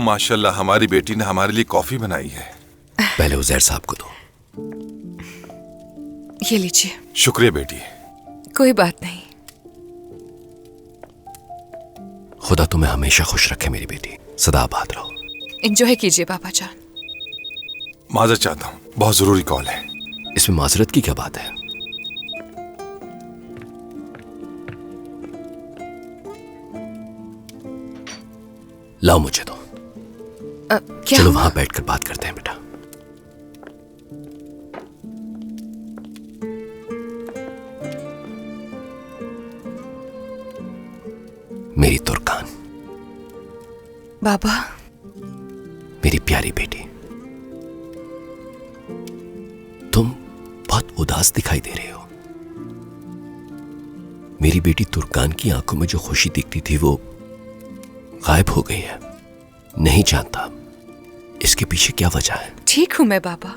माशाल्लाह, हमारी बेटी ने हमारे लिए कॉफी बनाई है। पहले उजैर साहब को दो। ये लीजिए। शुक्रिया बेटी। कोई बात नहीं। खुदा तुम्हें हमेशा खुश रखे मेरी बेटी, सदा आबाद रहो। एंजॉय कीजिए पापा जान। माजरत चाहता हूँ, बहुत जरूरी कॉल है। इसमें माजरत की क्या बात है? लाओ मुझे दो। क्या चलो हुआ? वहां बैठकर बात करते हैं बेटा। मेरी तुर्कान, बाबा। मेरी प्यारी बेटी, तुम बहुत उदास दिखाई दे रहे हो। मेरी बेटी तुर्कान की आंखों में जो खुशी दिखती थी वो गायब हो गई है। नहीं जानता इसके पीछे क्या वजह है। ठीक हूं मैं बाबा।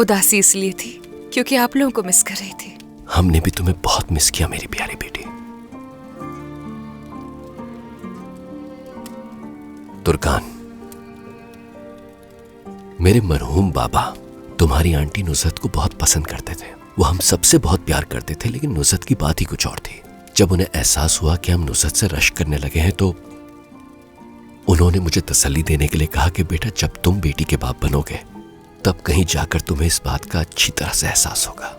उदासी इसलिए थी क्योंकि आप लोगों को मिस कर रही थी। हमने भी तुम्हें बहुत मिस किया मेरी प्यारी बेटी। तुर्कान, मेरे मरहूम बाबा तुम्हारी आंटी नुसरत को बहुत पसंद करते थे। वो हम सबसे बहुत प्यार करते थे, लेकिन नुसरत की बात ही कुछ और थी। जब उन्हें एहसास हुआ कि हम नुसरत से रश्क करने लगे हैं तो उन्होंने मुझे तसल्ली देने के लिए कहा कि बेटा, जब तुम बेटी के बाप बनोगे तब कहीं जाकर तुम्हें इस बात का अच्छी तरह से एहसास होगा।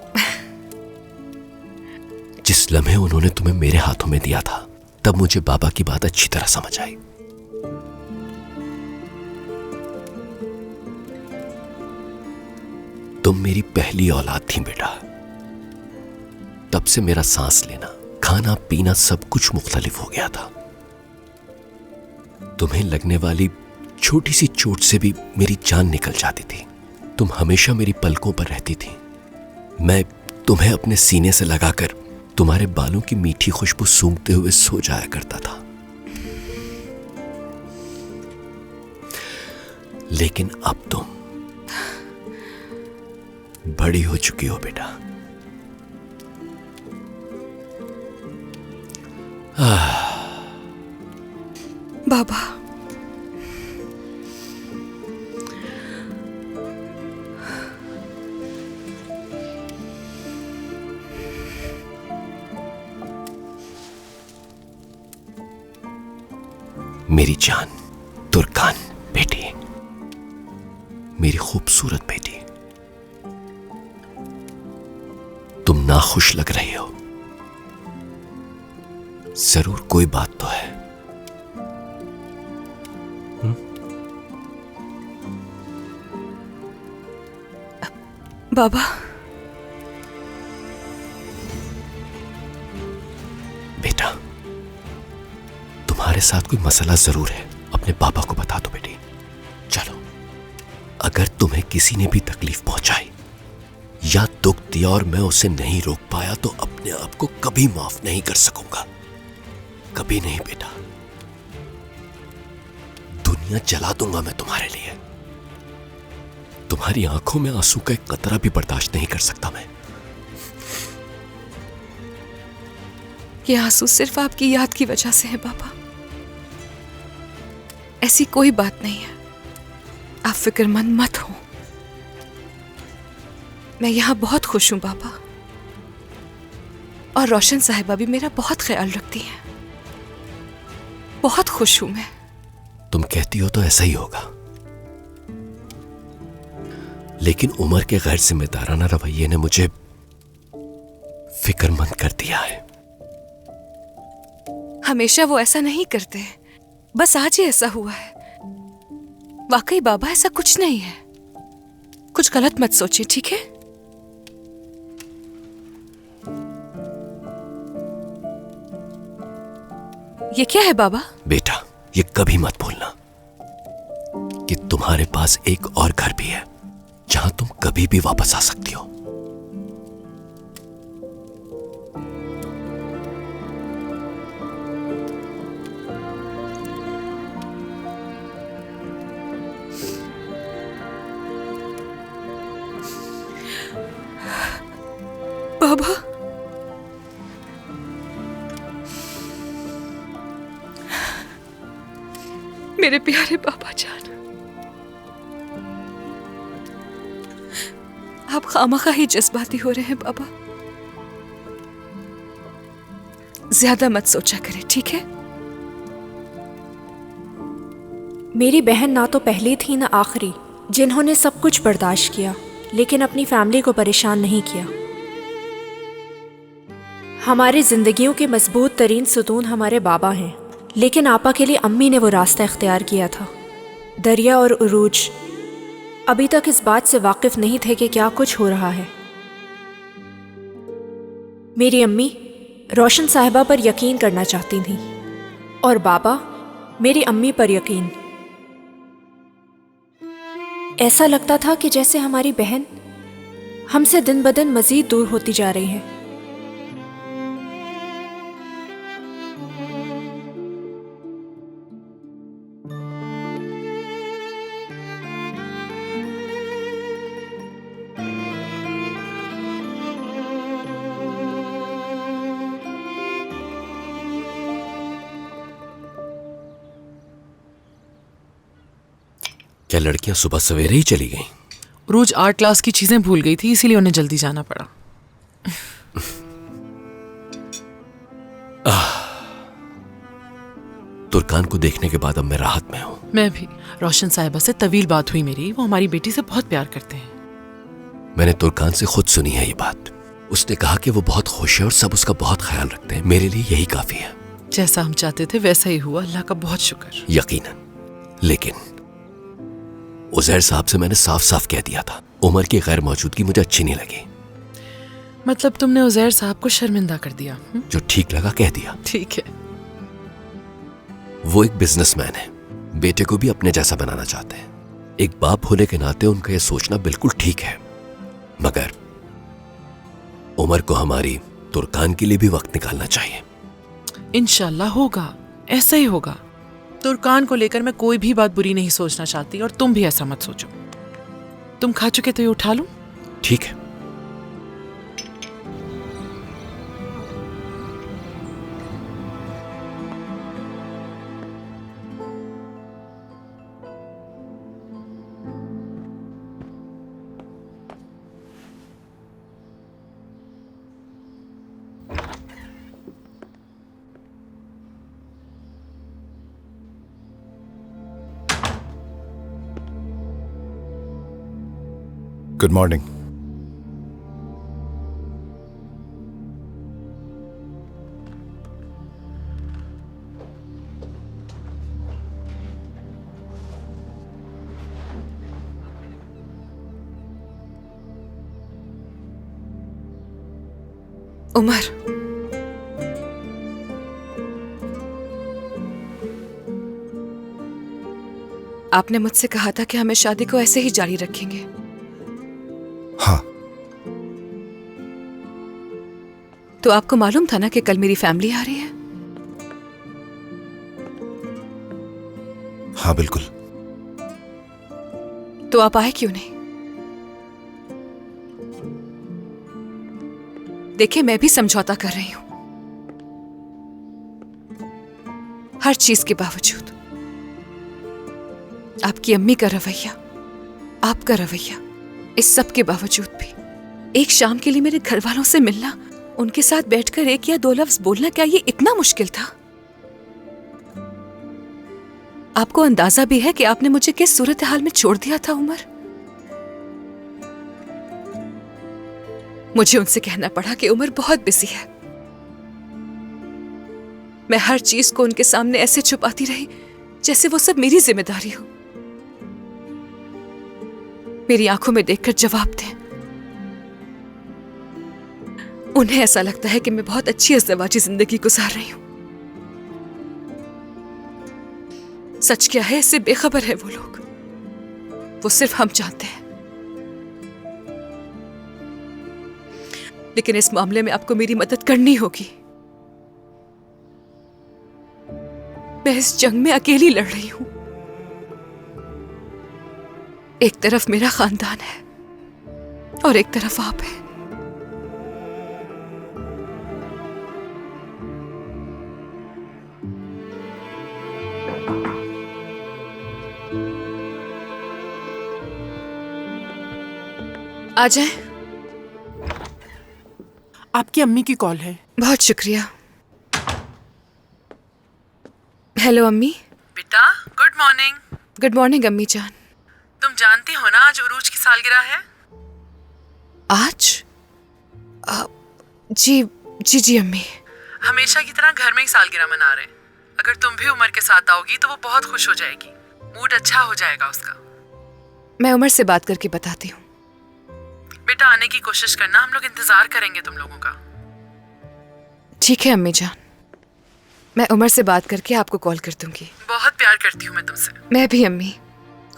जिस लम्हे उन्होंने तुम्हें मेरे हाथों में दिया था तब मुझे बाबा की बात अच्छी तरह समझ आई। तुम मेरी पहली औलाद थी बेटा। तब से मेरा सांस लेना, खाना पीना सब कुछ मुख्तलिफ हो गया था। तुम्हें लगने वाली छोटी सी चोट से भी मेरी जान निकल जाती थी। तुम हमेशा मेरी पलकों पर रहती थी। मैं तुम्हें अपने सीने से लगाकर तुम्हारे बालों की मीठी खुशबू सूंघते हुए सो जाया करता था। लेकिन अब तुम बड़ी हो चुकी हो बेटा। बाबा, मेरी जान तुर्कान बेटी, मेरी खूबसूरत बेटी, तुम नाखुश लग रही हो। जरूर कोई बात तो है। बाबा, बेटा, तुम्हारे साथ कोई मसला जरूर है। अपने पापा को बता दो बेटी। चलो, अगर तुम्हें किसी ने भी तकलीफ पहुंचाई या दुख दिया और मैं उसे नहीं रोक पाया तो अपने आप को कभी माफ नहीं कर सकूंगा। कभी नहीं बेटा। दुनिया जला दूंगा मैं तुम्हारे लिए। तुम्हारी आंखों में आंसू का एक कतरा भी बर्दाश्त नहीं कर सकता मैं। ये आंसू सिर्फ आपकी याद की वजह से है बाबा। ऐसी कोई बात नहीं है। आप फिक्रमंद मत हो। मैं यहां बहुत खुश हूं बाबा। और रोशन साहिबा भी मेरा बहुत ख्याल रखती हैं। बहुत खुश हूं मैं। तुम कहती हो तो ऐसा ही होगा, लेकिन उमर के गैर जिम्मेदाराना रवैये ने मुझे फिक्रमंद कर दिया है। हमेशा वो ऐसा नहीं करते, बस आज ही ऐसा हुआ है। वाकई बाबा ऐसा कुछ नहीं है। कुछ गलत मत सोचिए, ठीक है? ये क्या है बाबा? बेटा, ये कभी मत भूलना कि तुम्हारे पास एक और घर भी है जहां तुम कभी भी वापस आ सकती हो। बाबा, मेरे प्यारे बाबा जान, आप खामखा ही जज्बाती हो रहे हैं बाबा। ज्यादा मत सोचा करें, ठीक है? मेरी बहन ना तो पहली थी ना आखिरी जिन्होंने सब कुछ बर्दाश्त किया, लेकिन अपनी फैमिली को परेशान नहीं किया। हमारी जिंदगियों के मजबूत तरीन सुतून हमारे बाबा हैं, लेकिन आपा के लिए अम्मी ने वो रास्ता इख्तियार किया था। दरिया और उरूज अभी तक इस बात से वाकिफ नहीं थे कि क्या कुछ हो रहा है। मेरी अम्मी रोशन साहिबा पर यकीन करना चाहती थी और बाबा मेरी अम्मी पर यकीन। ऐसा लगता था कि जैसे हमारी बहन हमसे दिन ब दिन मजीद दूर होती जा रही है। क्या लड़कियां सुबह सवेरे ही चली गईं? रोज आर्ट क्लास की चीजें भूल गई थी, इसीलिए उन्हें जल्दी जाना पड़ा। तुर्कान को देखने के बाद अब मैं राहत में हूं। मैं भी। रोशन साहिबा से तवील बात हुई मेरी, वो हमारी बेटी से बहुत प्यार करते हैं। मैंने तुर्कान से खुद सुनी है ये बात। उसने कहा कि वो बहुत खुश है और सब उसका बहुत ख्याल रखते हैं। मेरे लिए यही काफी है। जैसा हम चाहते थे वैसा ही हुआ, अल्लाह का बहुत शुक्र। यकीनन। लेकिन उजैर साहब से मैंने साफ साफ कह दिया था, उमर की गैर मौजूदगी मुझे अच्छी नहीं लगी। मतलब तुमने उजैर साहब को शर्मिंदा कर दिया? जो ठीक लगा कह दिया। ठीक है। वो एक बिजनेसमैन है, बेटे को भी अपने जैसा बनाना चाहते हैं। एक बाप होने के नाते उनका यह सोचना बिल्कुल ठीक है, मगर उमर को हमारी तुर्कान के लिए भी वक्त निकालना चाहिए। इंशाल्लाह होगा, ऐसा ही होगा। तुर्कान को लेकर मैं कोई भी बात बुरी नहीं सोचना चाहती और तुम भी ऐसा मत सोचो। तुम खा चुके तो ये उठा लूं? ठीक है। Good morning. उमर, आपने मुझसे कहा था कि हमें शादी को ऐसे ही जारी रखेंगे। हाँ, तो आपको मालूम था ना कि कल मेरी फैमिली आ रही है? हाँ बिल्कुल। तो आप आए क्यों नहीं? देखिए, मैं भी समझौता कर रही हूं, हर चीज के बावजूद। आपकी अम्मी का रवैया, आपका रवैया, इस सब के बावजूद भी एक शाम के लिए मेरे घर वालों से मिलना, उनके साथ बैठकर एक या दो लफ्ज बोलना, क्या ये इतना मुश्किल था? आपको अंदाजा भी है कि आपने मुझे किस सूरत हाल में छोड़ दिया था उमर? मुझे उनसे कहना पड़ा कि उमर बहुत बिजी है। मैं हर चीज को उनके सामने ऐसे छुपाती रही जैसे वो सब मेरी जिम्मेदारी हो। मेरी आंखों में देखकर जवाब दें। उन्हें ऐसा लगता है कि मैं बहुत अच्छी अज़दवाजी जिंदगी गुजार रही हूं। सच क्या है इससे बेखबर है वो लोग। वो सिर्फ हम जानते हैं। लेकिन इस मामले में आपको मेरी मदद करनी होगी। मैं इस जंग में अकेली लड़ रही हूं। एक तरफ मेरा खानदान है और एक तरफ आप है। आ जाए। आपकी अम्मी की कॉल है। बहुत शुक्रिया। हेलो अम्मी। बेटा गुड मॉर्निंग। गुड मॉर्निंग अम्मी जान। तुम जानती हो ना आज उरूज की सालगिरह है। आज? जी जी जी अम्मी। हमेशा की तरह घर में ही सालगिरह मना रहे हैं। अगर तुम भी उमर के साथ आओगी तो वो बहुत खुश हो जाएगी, मूड अच्छा हो जाएगा उसका। मैं उमर से बात करके बताती हूँ। बेटा आने की कोशिश करना, हम लोग इंतजार करेंगे तुम लोगों का। ठीक है अम्मी जान, मैं उमर से बात करके आपको कॉल कर दूंगी। बहुत प्यार करती हूँ मैं तुमसे। मैं भी अम्मी।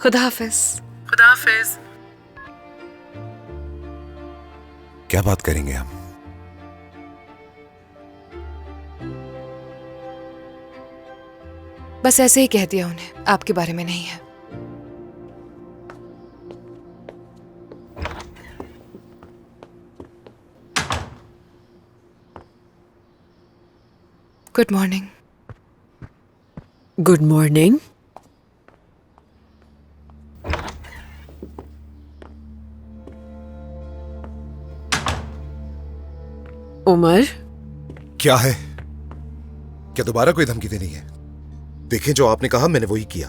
खुदा हाफिज। खुदा हाफिज। क्या बात करेंगे हम? बस ऐसे ही कह दिया उन्हें, आपके बारे में नहीं है। Good morning. Good morning. Umar, क्या है? क्या दोबारा कोई धमकी देनी है? देखें, जो आपने कहा मैंने वही किया।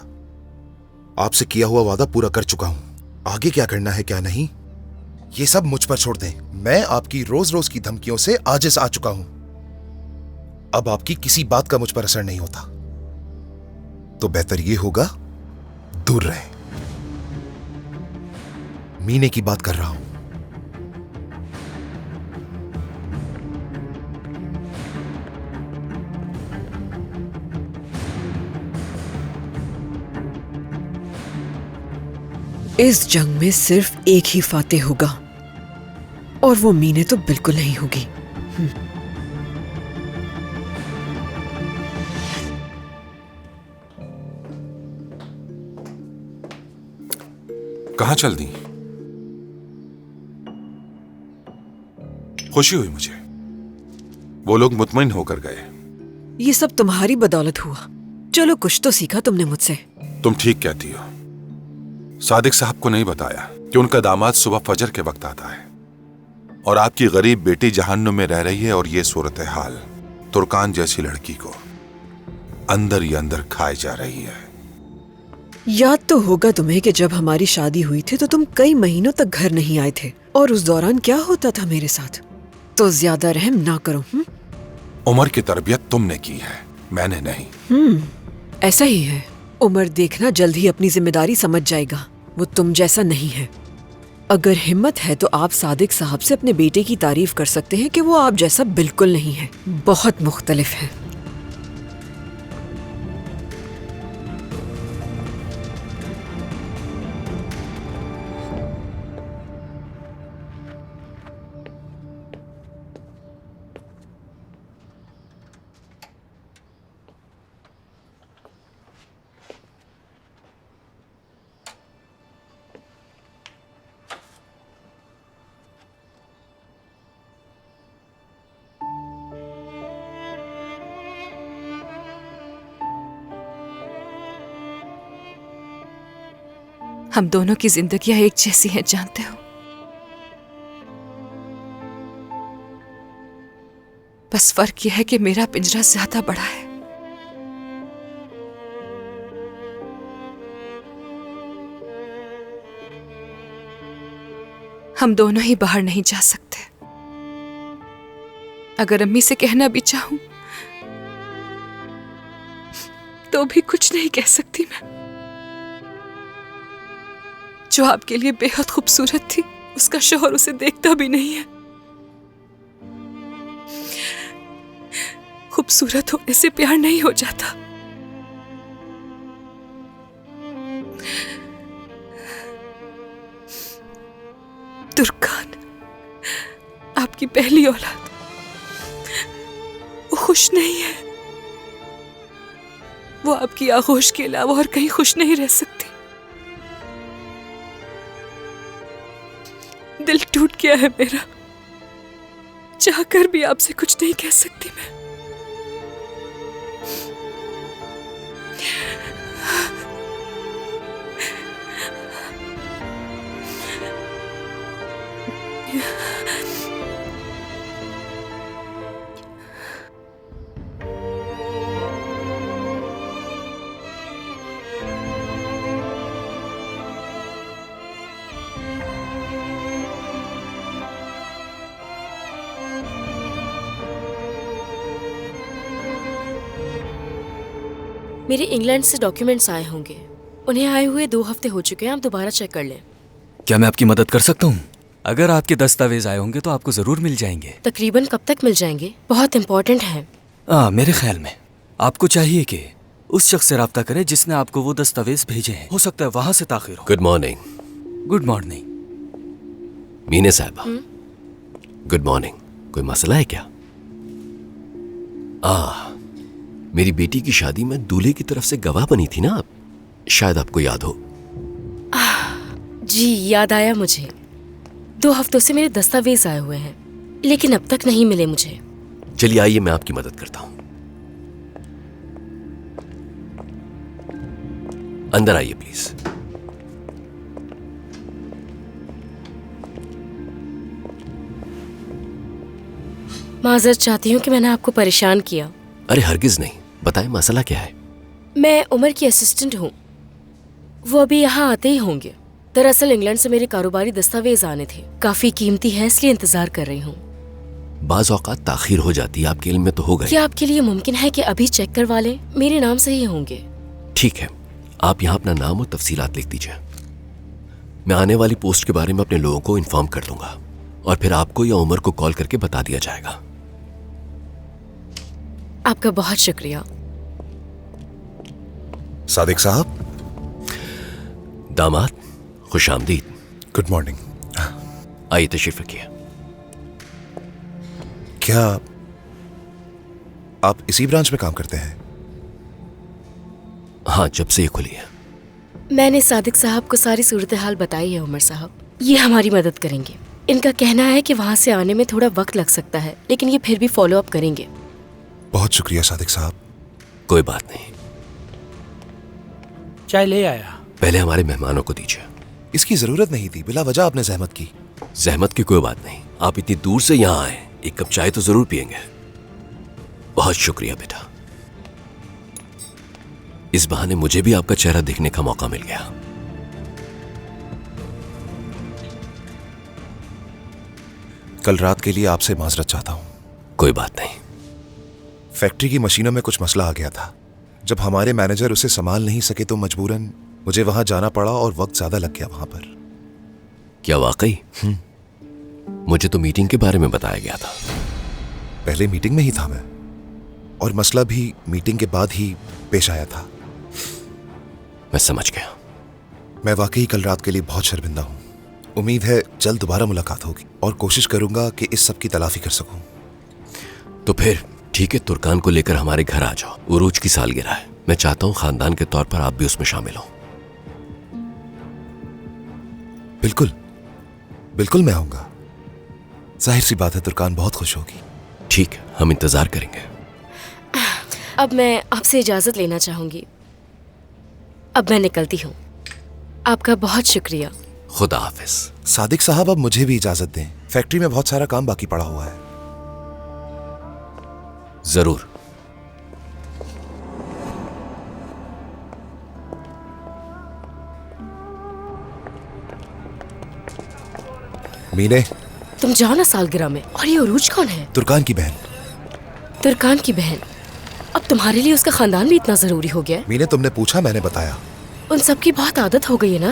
आपसे किया हुआ वादा पूरा कर चुका हूं। आगे क्या करना है क्या नहीं, ये सब मुझ पर छोड़ दें। मैं आपकी रोज रोज की धमकियों से आजिज आ चुका हूं। अब आपकी किसी बात का मुझ पर असर नहीं होता, तो बेहतर यह होगा दूर रहे। मीने की बात कर रहा हूं। इस जंग में सिर्फ एक ही फातेह होगा, और वो मीने तो बिल्कुल नहीं होगी। कहाँ चल दी? खुशी हुई मुझे, वो लोग मुतमईन होकर गए। ये सब तुम्हारी बदौलत हुआ। चलो कुछ तो सीखा तुमने मुझसे। तुम ठीक कहती हो। सादिक साहब को नहीं बताया कि उनका दामाद सुबह फजर के वक्त आता है और आपकी गरीब बेटी जहन्नुम में रह रही है, और ये सूरत हाल तुर्कान जैसी लड़की को अंदर ही अंदर खाए जा रही है। याद तो होगा तुम्हें कि जब हमारी शादी हुई थी तो तुम कई महीनों तक घर नहीं आए थे, और उस दौरान क्या होता था मेरे साथ। तो ज्यादा रहम ना करो। उमर की तरबियत तुमने की है, मैंने नहीं। ऐसा ही है। उमर देखना जल्द ही अपनी जिम्मेदारी समझ जाएगा। वो तुम जैसा नहीं है। अगर हिम्मत है तो आप सादिक साहब से अपने बेटे की तारीफ कर सकते हैं कि वो आप जैसा बिल्कुल नहीं है, बहुत मुख्तलिफ है। हम दोनों की जिंदगियां एक जैसी हैं, जानते हो। बस फर्क यह है कि मेरा पिंजरा ज्यादा बड़ा है। हम दोनों ही बाहर नहीं जा सकते। अगर अम्मी से कहना भी चाहूं तो भी कुछ नहीं कह सकती मैं। जो आपके लिए बेहद खूबसूरत थी, उसका शौहर उसे देखता भी नहीं है। खूबसूरत होने से प्यार नहीं हो जाता। तुर्कान, आपकी पहली औलाद, वो खुश नहीं है। वो आपकी आगोश के अलावा और कहीं खुश नहीं रह सकती। दिल टूट गया है मेरा। चाहकर भी आपसे कुछ नहीं कह सकती मैं। मेरे इंग्लैंड से डॉक्यूमेंट्स आए होंगे। उन्हें आए हुए 2 हफ्ते हो चुके हैं, आप दोबारा चेक कर लें। क्या मैं आपकी मदद कर सकता हूँ? अगर आपके दस्तावेज आए होंगे तो आपको जरूर मिल जाएंगे। तकरीबन कब तक मिल जाएंगे? बहुत इम्पोर्टेंट है। मेरे ख्याल में आपको चाहिए कि उस शख्स से राब्ता करें जिसने आपको वो दस्तावेज भेजे हैं। हो सकता है वहां से ताखिर हो। Good morning. Good morning. मीने साहबा, गुड मॉर्निंग। कोई मसला है क्या? मेरी बेटी की शादी में दूल्हे की तरफ से गवाह बनी थी ना आप? शायद आपको याद हो। जी याद आया मुझे। 2 हफ्तों से मेरे दस्तावेज आए हुए हैं लेकिन अब तक नहीं मिले मुझे। चलिए आइए मैं आपकी मदद करता हूं। अंदर आइए प्लीज। माजरत चाहती हूँ कि मैंने आपको परेशान किया। अरे हरगिज नहीं, बताएं मसला क्या है? मैं उमर की असिस्टेंट हूँ। वो अभी यहाँ आते ही होंगे। दरअसल इंग्लैंड से मेरे कारोबारी दस्तावेज आने थे, काफी कीमती है इसलिए इंतजार कर रही हूँ। बाज़ औक़ात ताखीर हो जाती है, आपके इल्म में तो होगा। क्या आपके लिए मुमकिन है कि अभी चेक करवा लें? मेरे नाम से ही होंगे। ठीक है, आप यहाँ अपना नाम और तफसीलात लिख दीजिए। मैं आने वाली पोस्ट के बारे में अपने लोगों को इन्फॉर्म कर दूंगा और फिर आपको या उमर को कॉल करके बता दिया जाएगा। आपका बहुत शुक्रिया। सादिक साहब। दामाद, खुश आमदीद। Good morning. आइए तशरीफ रखिए। क्या आप इसी ब्रांच में काम करते हैं? हाँ, जब से ये खुली है। मैंने सादिक साहब को सारी सूरत हाल बताई है उमर साहब। ये हमारी मदद करेंगे। इनका कहना है कि वहाँ से आने में थोड़ा वक्त लग सकता है लेकिन ये फिर भी फॉलो अप करेंगे। बहुत शुक्रिया सादिक साहब। कोई बात नहीं, चाय ले आया। पहले हमारे मेहमानों को दीजिए। इसकी जरूरत नहीं थी, बिला वजह आपने जहमत की। जहमत की कोई बात नहीं, आप इतनी दूर से यहाँ आए, एक कप चाय तो जरूर पियेंगे। बहुत शुक्रिया बेटा। इस बहाने मुझे भी आपका चेहरा देखने का मौका मिल गया। कल रात के लिए आपसे माजरत चाहता हूं। कोई बात नहीं। फैक्ट्री की मशीनों में कुछ मसला आ गया था। जब हमारे मैनेजर उसे संभाल नहीं सके तो मजबूरन मुझे वहां जाना पड़ा और वक्त ज्यादा लग गया वहां पर। क्या वाकई? मुझे तो मीटिंग के बारे में बताया गया था। पहले मीटिंग में ही था मैं, और मसला भी मीटिंग के बाद ही पेश आया था। मैं समझ गया। मैं वाकई कल रात के लिए बहुत शर्मिंदा हूं। उम्मीद है जल्द दोबारा मुलाकात होगी और कोशिश करूंगा कि इस सब की तलाफी कर सकूं। तो फिर ठीक है, तुर्कान को लेकर हमारे घर आ जाओ। उरूज की सालगिरह है। मैं चाहता हूं खानदान के तौर पर आप भी उसमें शामिल हो। बिल्कुल बिल्कुल मैं आऊंगा। जाहिर सी बात है तुर्कान बहुत खुश होगी। ठीक है, हम इंतजार करेंगे। अब मैं आपसे इजाजत लेना चाहूंगी। अब मैं निकलती हूँ। आपका बहुत शुक्रिया। खुदा हाफिज। सादिक साहब, अब मुझे भी इजाजत दें। फैक्ट्री में बहुत सारा काम बाकी पड़ा हुआ है। जरूर। मीने, तुम जाओ ना सालगिरह में। और ये उरूज कौन है? तुर्कान की बहन। तुर्कान की बहन? अब तुम्हारे लिए उसका खानदान भी इतना जरूरी हो गया है? मीने, तुमने पूछा, मैंने बताया। उन सब की बहुत आदत हो गई है ना।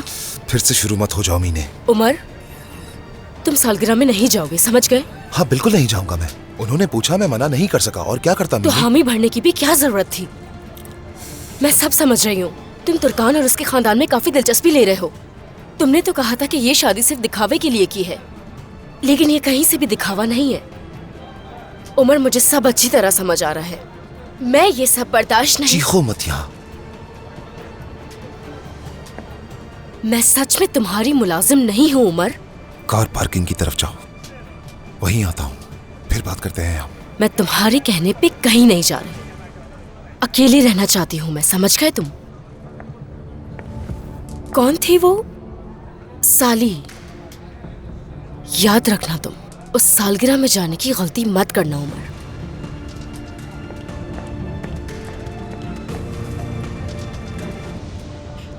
फिर से शुरू मत हो जाओ मीने। उमर, तुम सालगिरह में नहीं जाओगे, समझ गए? हाँ बिल्कुल नहीं जाऊंगा मैं। उन्होंने पूछा, मैं मना नहीं कर सका, और क्या करता तो मीने? हामी भरने की भी क्या जरूरत थी? मैं सब समझ रही हूँ। तुम तुर्कान और उसके खानदान में काफी दिलचस्पी ले रहे हो। तुमने तो कहा था कि ये शादी सिर्फ दिखावे के लिए की है, लेकिन ये कहीं से भी दिखावा नहीं है। उमर, मुझे सब अच्छी तरह समझ आ रहा है। मैं ये सब बर्दाश्त नहीं। चीखो मत यहाँ। मैं सच में तुम्हारी मुलाजिम नहीं हूँ उमर। कार पार्किंग की तरफ जाओ, वहीं आता हूँ, फिर बात करते हैं हम। मैं तुम्हारे कहने पे कहीं नहीं जा रही। अकेली रहना चाहती हूँ मैं, समझ गए तुम? कौन थी वो? साली। याद रखना तुम उस सालगिरह में जाने की गलती मत करना उमर।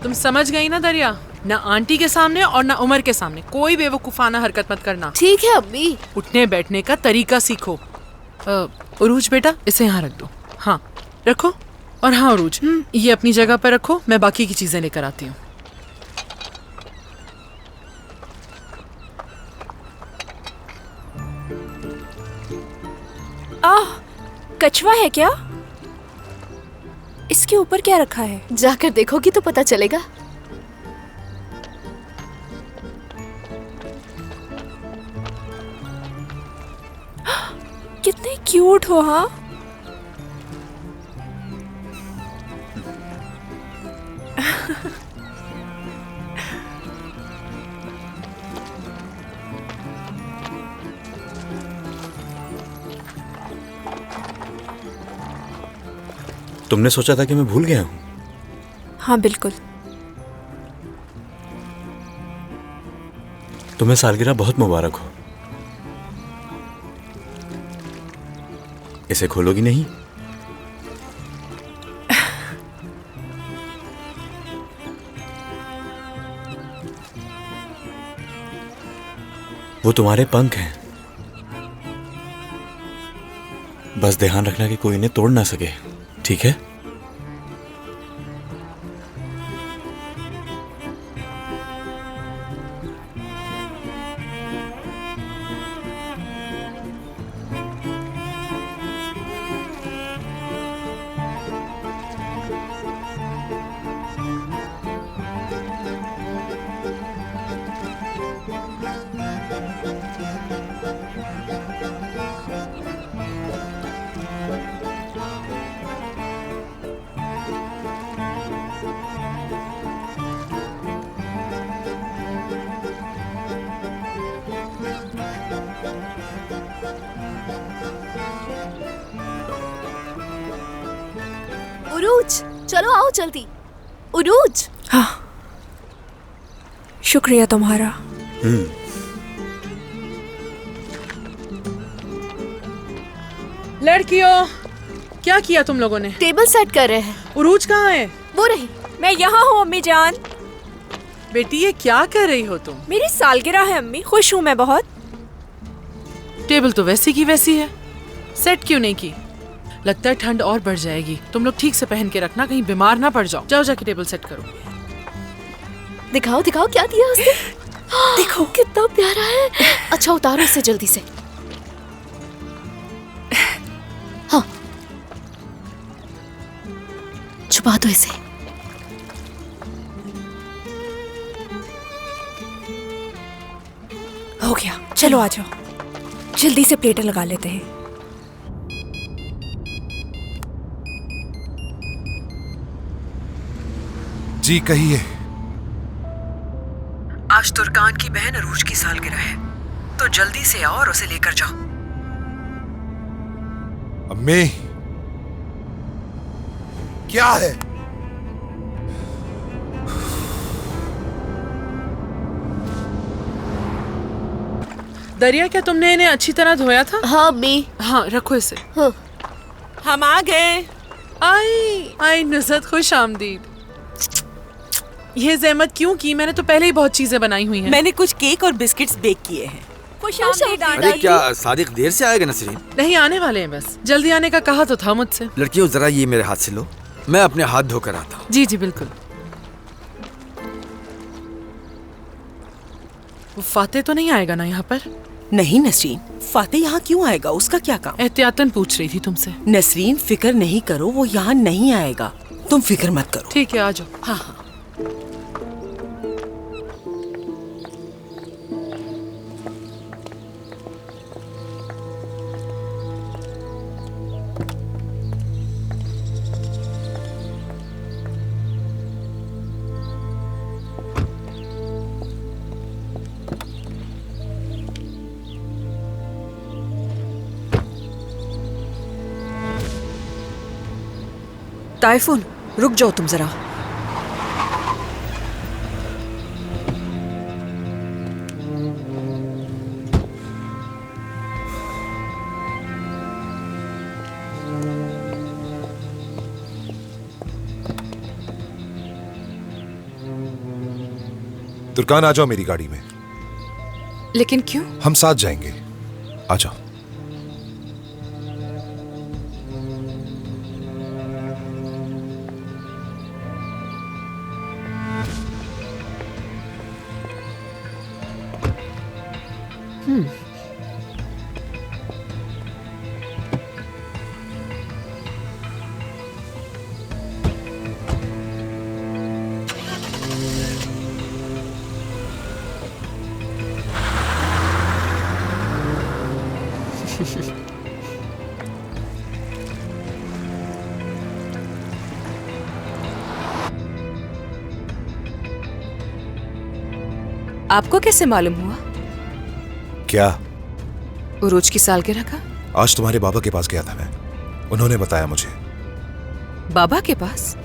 तुम समझ गई ना दरिया? ना आंटी के सामने और ना उमर के सामने कोई बेवकूफाना हरकत मत करना। ठीक है अम्मी। उठने बैठने का तरीका सीखो। उरूज बेटा, इसे यहाँ रख दो। हाँ रखो। और हाँ उरूज, ये अपनी जगह पर रखो, मैं बाकी की चीजें लेकर आती हूँ। कछुआ है क्या? इसके ऊपर क्या रखा है? जाकर देखोगी तो पता चलेगा। कितने क्यूट हो। हाँ तुमने सोचा था कि मैं भूल गया हूँ? हाँ बिल्कुल। तुम्हें सालगिरह बहुत मुबारक हो। इसे खोलोगी नहीं? वो तुम्हारे पंख हैं। बस ध्यान रखना कि कोई इन्हें तोड़ ना सके, ठीक है? उरूज, चलो आओ जल्दी। उरूज। हाँ शुक्रिया तुम्हारा। लड़कियों, क्या किया तुम लोगों ने? टेबल सेट कर रहे हैं। उरूज कहाँ है? वो रही। मैं यहाँ हूँ अम्मी जान। बेटी ये क्या कर रही हो तुम? मेरी सालगिरह है अम्मी, खुश हूँ मैं बहुत। टेबल तो वैसी की वैसी है, सेट क्यों नहीं की? लगता है ठंड और बढ़ जाएगी। तुम लोग ठीक से पहन के रखना, कहीं बीमार ना पड़ जाओ। जाओ जाके टेबल सेट करो। दिखाओ दिखाओ क्या दिया उसने। देखो कितना प्यारा है। अच्छा उतारो इसे जल्दी से। हाँ छुपा दो इसे। हो गया, चलो आ जाओ, जल्दी से प्लेटें लगा लेते हैं। जी कहिए। आज तुर्कान की बहन अरूज की सालगिरह है, तो जल्दी से आओ और उसे लेकर जाओ। अम्मी क्या है? दरिया, क्या तुमने इन्हें अच्छी तरह धोया था? हाँ अम्मी। हाँ रखो इसे। हाँ। हम आ गए। आई नुसरत, खुश आमदीद। ये ज़हमत क्यों की? मैंने तो पहले ही बहुत चीजें बनाई हुई हैं। मैंने कुछ केक और बिस्किट्स बेक किए हैं। खुश आमदीद अरे क्या सादिक देर से आएगा नसरीन? नहीं, आने वाले हैं, बस जल्दी आने का कहा तो था मुझसे। लड़कियों जरा ये मेरे हाथ से लो, मैं अपने हाथ धोकर आता हूँ। जी जी बिल्कुल। वो फाते तो नहीं आएगा ना यहाँ पर? नहीं नसरीन, फाते यहाँ क्यों आएगा? उसका क्या काम? एहतियातन पूछ रही थी तुमसे। नसरीन फिक्र नहीं करो, वो यहाँ नहीं आएगा, तुम फिक्र मत करो। ठीक है आ जाओ। हाँ हाँ। टाइफून, रुक जाओ तुम जरा। तुर्कान आ जाओ मेरी गाड़ी में। लेकिन क्यों? हम साथ जाएंगे, आ जाओ। आपको कैसे मालूम हुआ? क्या? उरूज की सालगिरह का? आज तुम्हारे बाबा के पास गया था मैं, उन्होंने बताया मुझे। बाबा के पास?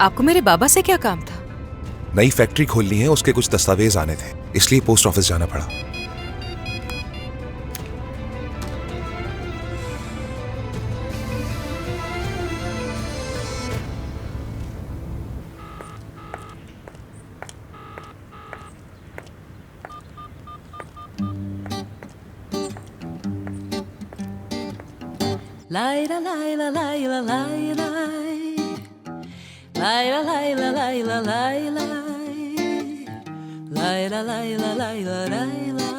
आपको मेरे बाबा से क्या काम था? नई फैक्ट्री खोलनी है, उसके कुछ दस्तावेज आने थे, इसलिए पोस्ट ऑफिस जाना पड़ा। Laila laila laila laila laila laila laila laila laila laila laila laila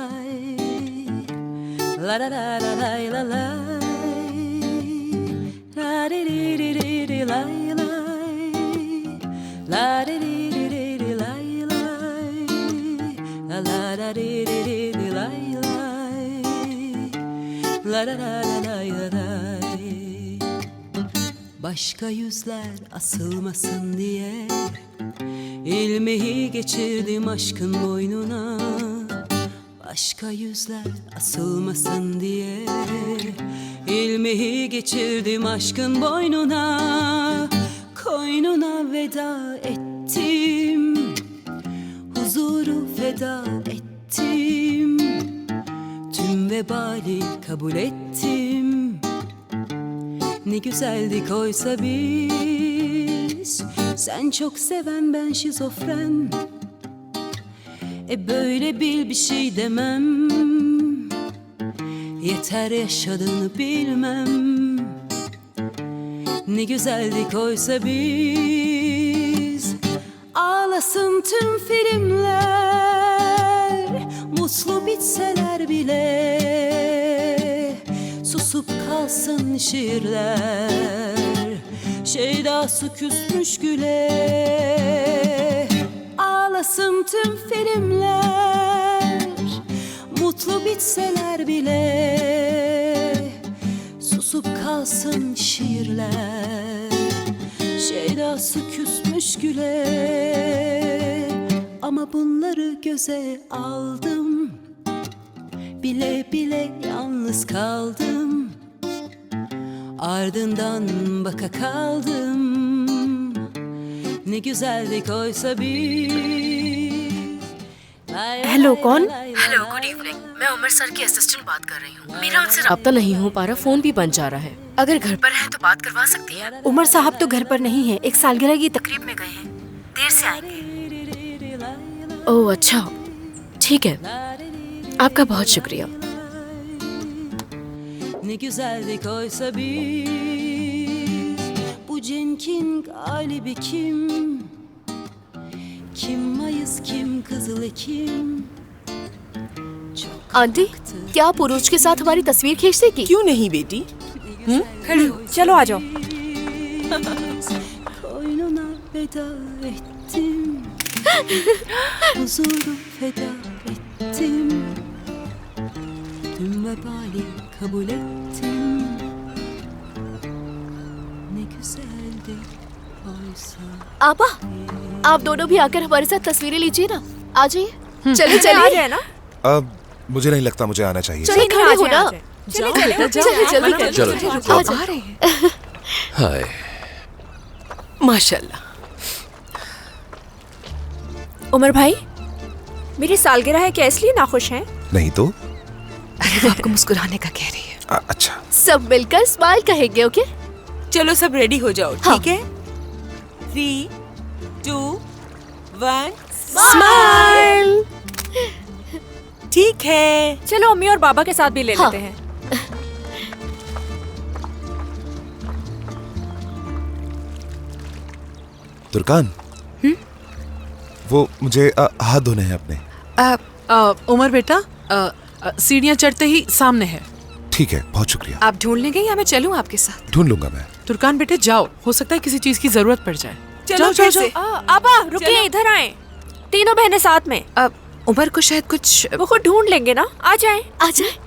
la da da da laila la di di di di di laila la di di di di laila la da di di di laila la da da da laila. Başka yüzler asılmasın diye ilmeği geçirdim aşkın boynuna. Başka yüzler asılmasın diye ilmeği geçirdim aşkın boynuna. Koynuna veda ettim, huzuru feda ettim, tüm vebali kabul ettim. Ne güzeldik oysa biz, sen çok seven ben şizofren. Böyle bil bir şey demem, yeter yaşadığını bilmem. Ne güzeldik oysa biz, ağlasın tüm filmler, mutlu bitseler bile. Susup kalsın şiirler, Şeydası küsmüş güle. Ağlasın tüm filmler, mutlu bitseler bile. Susup kalsın şiirler, Şeydası küsmüş güle. Ama bunları göze aldım, bile bile yalnız kaldım. Ardından baka kaldım. Ne güzeldik oysa biz. Hello कौन? Hello good evening, मैं Umar sir की assistant बात कर रही हूँ। मेरा उनसे राब्ता नहीं हो पा रहा, फोन भी बंद जा रहा है। अगर घर पर है तो बात करवा सकती है। उमर साहब तो घर पर नहीं है, एक सालगिरह की तकरीब में गए हैं, देर से आएंगे। ओह अच्छा, ठीक है, आपका बहुत शुक्रिया। Ne güzeldik oysa biz. Bu cenkin galibi kim? Kim Mayıs, kim Kızıl Ekim? Aunty, क्या आप उरूज के साथ हमारी तस्वीर खींच देगी? क्यों नहीं बेटी? खड़ी हो, चलो आ जाओ। Koynuna veda ettim, huzuru feda ettim, tüm vebali kabul ettim. Ne güzeldi oysa. आपा, आप दोनों भी आकर हमारे साथ तस्वीरें लीजिए ना। आ जाइए, चलिए आ चलिए जाए ना। अब मुझे नहीं लगता मुझे आना चाहिए। चलिए खड़े हो ना। चलो चलिए जल्दी करिए। चलो, आ जा रहे हैं। हाय। माशाल्लाह। उमर भाई, मेरी सालगिरह है, क्या इसलिए नाखुश हैं? नहीं तो अरे वो आपको मुस्कुराने का कह रही है। अच्छा। सब मिलकर स्माइल कहेंगे, ओके? चलो सब रेडी हो जाओ, हाँ। ठीक है? 3, 2 1 स्माइल। ठीक है। चलो अम्मी और बाबा के साथ भी ले हाँ। लेते हैं। तुर्कान, वो मुझे हाथ धोने हैं अपने। उमर बेटा, सीढ़ियाँ चढ़ते ही सामने है। ठीक है, बहुत शुक्रिया। आप ढूंढ लेंगे या मैं चलूं आपके साथ? ढूंढ लूंगा मैं। तुर्कान बेटे जाओ, हो सकता है किसी चीज की जरूरत पड़ जाए। चलो जाओ, फिर जाओ, से। आबा रुकिए, इधर आए। तीनों बहनें साथ में। उमर को शायद कुछ वो खुद ढूंढ लेंगे ना, आ जाएं। आ जाए।